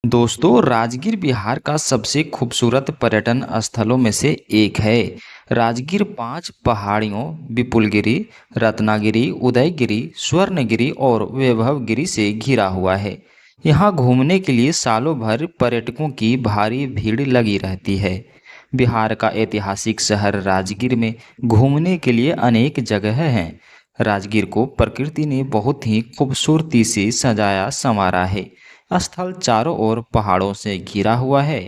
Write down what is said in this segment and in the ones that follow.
दोस्तों, राजगीर बिहार का सबसे खूबसूरत पर्यटन स्थलों में से एक है। राजगीर 5 पहाड़ियों विपुलगिरी, रत्नागिरी, उदयगिरी, स्वर्णगिरी और वैभवगिरी से घिरा हुआ है। यहाँ घूमने के लिए सालों भर पर्यटकों की भारी भीड़ लगी रहती है। बिहार का ऐतिहासिक शहर राजगीर में घूमने के लिए अनेक जगह हैं। राजगीर को प्रकृति ने बहुत ही खूबसूरती से सजाया संवारा है। स्थल चारों ओर पहाड़ों से घिरा हुआ है।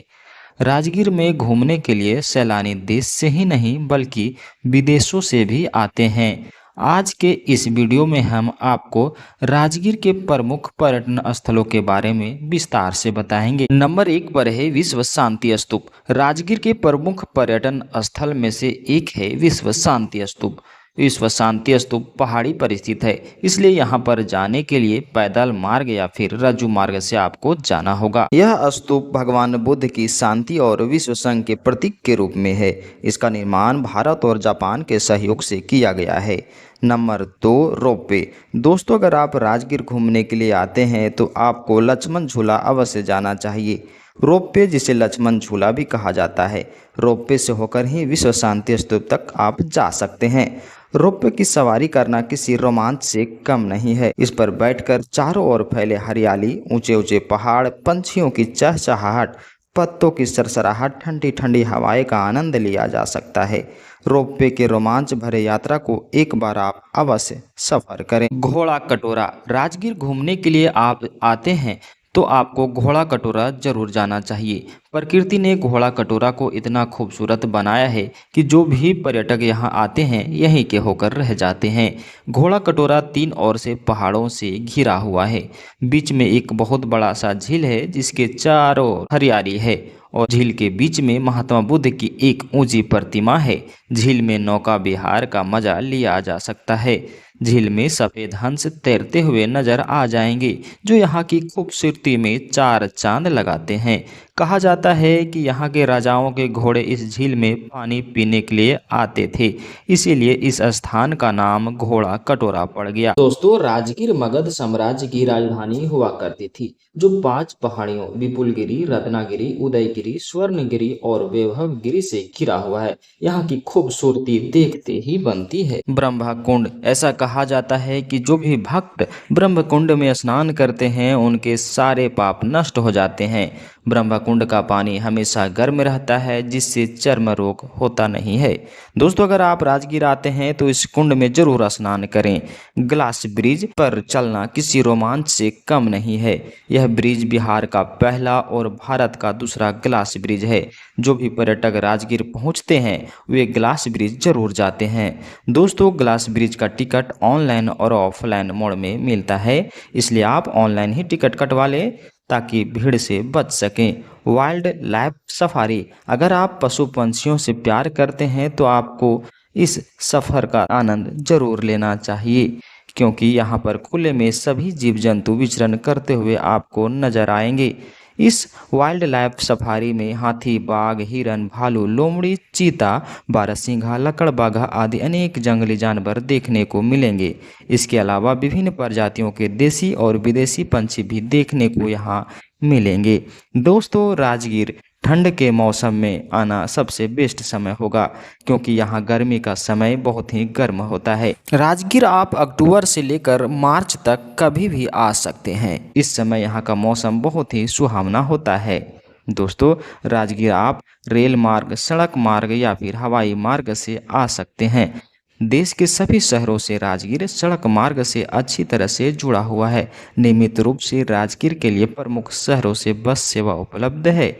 राजगीर में घूमने के लिए सैलानी देश से ही नहीं बल्कि विदेशों से भी आते हैं। आज के इस वीडियो में हम आपको राजगीर के प्रमुख पर्यटन स्थलों के बारे में विस्तार से बताएंगे। नंबर 1 पर है विश्व शांति स्तूप। राजगीर के प्रमुख पर्यटन स्थल में से एक है विश्व शांति स्तूप। विश्व शांति स्तूप पहाड़ी पर स्थित है, इसलिए यहाँ पर जाने के लिए पैदल मार्ग या फिर रज्जू मार्ग से आपको जाना होगा। यह स्तूप भगवान बुद्ध की शांति और विश्व संघ के प्रतीक के रूप में है। इसका निर्माण भारत और जापान के सहयोग से किया गया है। Number 2, ropeway. दोस्तों, अगर आप राजगीर घूमने के लिए आते हैं तो आपको लक्ष्मण झूला अवश्य जाना चाहिए। रोपवे, जिसे लक्ष्मण झूला भी कहा जाता है, रोपवे से होकर ही विश्व शांति स्तूप तक आप जा सकते हैं। रोपवे की सवारी करना किसी रोमांच से कम नहीं है। इस पर बैठकर चारों ओर फैले हरियाली, ऊंचे ऊंचे पहाड़, पंछियों की चहचहाहट, पत्तों की सरसराहट, ठंडी ठंडी हवाएं का आनंद लिया जा सकता है। रोपवे के रोमांच भरे यात्रा को एक बार आप अवश्य सफर करें। घोड़ा कटोरा। राजगीर घूमने के लिए आप आते हैं तो आपको घोड़ा कटोरा जरूर जाना चाहिए। प्रकृति ने घोड़ा कटोरा को इतना खूबसूरत बनाया है कि जो भी पर्यटक यहाँ आते हैं यहीं के होकर रह जाते हैं। घोड़ा कटोरा 3 ओर से पहाड़ों से घिरा हुआ है। बीच में एक बहुत बड़ा सा झील है जिसके चारों ओर हरियाली है और झील के बीच में महात्मा बुद्ध की एक ऊंची प्रतिमा है। झील में नौका विहार का मजा लिया जा सकता है। झील में सफेद हंस तैरते हुए नजर आ जाएंगे जो यहाँ की खूबसूरती में 4 चांद लगाते हैं। कहा जाता है कि यहाँ के राजाओं के घोड़े इस झील में पानी पीने के लिए आते थे, इसीलिए इस स्थान का नाम घोड़ा कटोरा पड़ गया। दोस्तों, राजगीर मगध साम्राज्य की राजधानी हुआ करती थी, जो 5 पहाड़ियों विपुलगिरी, रत्नागिरी, उदयगिरी, स्वर्णगिरी और वैभवगिरी से घिरा हुआ है। यहाँ की खूबसूरती देखते ही बनती है। ब्रह्मा कुंड। ऐसा कहा जाता है कि जो भी भक्त ब्रह्म कुंड में स्नान करते हैं उनके सारे पाप नष्ट हो जाते हैं। ब्रह्म कुंड का पानी हमेशा गर्म रहता है जिससे चर्म रोग होता नहीं है। दोस्तों, अगर आप राजगीर आते हैं तो इस कुंड में जरूर स्नान करें। ग्लास ब्रिज पर चलना किसी रोमांच से कम नहीं है। यह ब्रिज बिहार का पहला और भारत का दूसरा ग्लास ब्रिज है। जो भी पर्यटक राजगीर पहुंचते हैं वे ग्लास ब्रिज जरूर जाते हैं। दोस्तों, ग्लास ब्रिज का टिकट ऑनलाइन और ऑफलाइन मोड में मिलता है, इसलिए आप ऑनलाइन ही टिकट कटवा लें ताकि भीड़ से बच सकें। Wild life safari. अगर आप पशु पंछियों से प्यार करते हैं तो आपको इस सफ़र का आनंद जरूर लेना चाहिए, क्योंकि यहाँ पर खुले में सभी जीव जंतु विचरण करते हुए आपको नजर आएंगे। इस वाइल्ड लाइफ सफारी में हाथी, बाघ, हिरन, भालू, लोमड़ी, चीता, बारहसिंघा, लकड़बाघा आदि अनेक जंगली जानवर देखने को मिलेंगे। इसके अलावा विभिन्न प्रजातियों के देसी और विदेशी पंछी भी देखने को यहाँ मिलेंगे। दोस्तों, राजगीर ठंड के मौसम में आना सबसे बेस्ट समय होगा, क्योंकि यहाँ गर्मी का समय बहुत ही गर्म होता है। राजगीर आप अक्टूबर से लेकर मार्च तक कभी भी आ सकते हैं। इस समय यहाँ का मौसम बहुत ही सुहावना होता है। दोस्तों, राजगीर आप रेल मार्ग, सड़क मार्ग या फिर हवाई मार्ग से आ सकते हैं। देश के सभी शहरों से राजगीर सड़क मार्ग से अच्छी तरह से जुड़ा हुआ है। नियमित रूप से राजगीर के लिए प्रमुख शहरों से बस सेवा उपलब्ध है।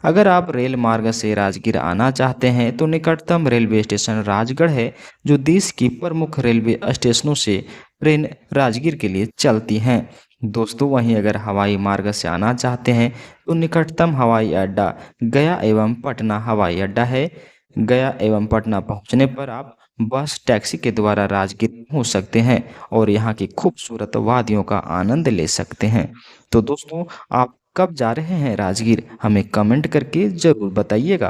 अगर आप रेल मार्ग से राजगीर आना चाहते हैं तो निकटतम रेलवे स्टेशन राजगढ़ है, जो देश की प्रमुख रेलवे स्टेशनों से ट्रेन राजगीर के लिए चलती हैं। दोस्तों, वहीं अगर हवाई मार्ग से आना चाहते हैं तो निकटतम हवाई अड्डा गया एवं पटना हवाई अड्डा है। गया एवं पटना पहुंचने पर आप बस टैक्सी के द्वारा राजगीर पहुंच सकते हैं और यहाँ की खूबसूरत वादियों का आनंद ले सकते हैं। तो दोस्तों, आप कब जा रहे हैं राजगीर, हमें कमेंट करके ज़रूर बताइएगा।